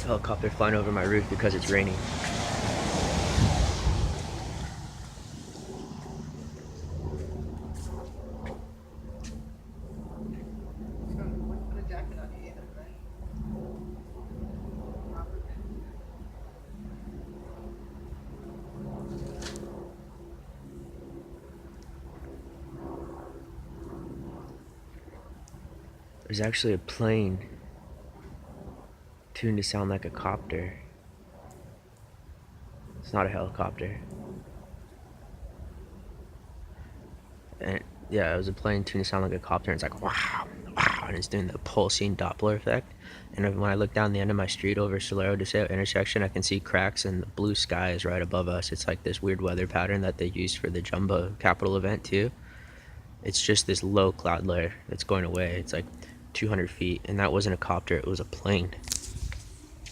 helicopter flying over my roof because it's raining. There's actually a plane tuned to sound like a copter. It's not a helicopter. And yeah, it was a plane tuned to sound like a copter, and it's like wow, wow, and it's doing the pulsing Doppler effect. And when I look down the end of my street over Solero Deseo intersection, I can see cracks, and the blue sky is right above us. It's like this weird weather pattern that they used for the Jumbo Capital event too. It's just this low cloud layer that's going away. It's like 200 feet, and that wasn't a copter, it was a plane.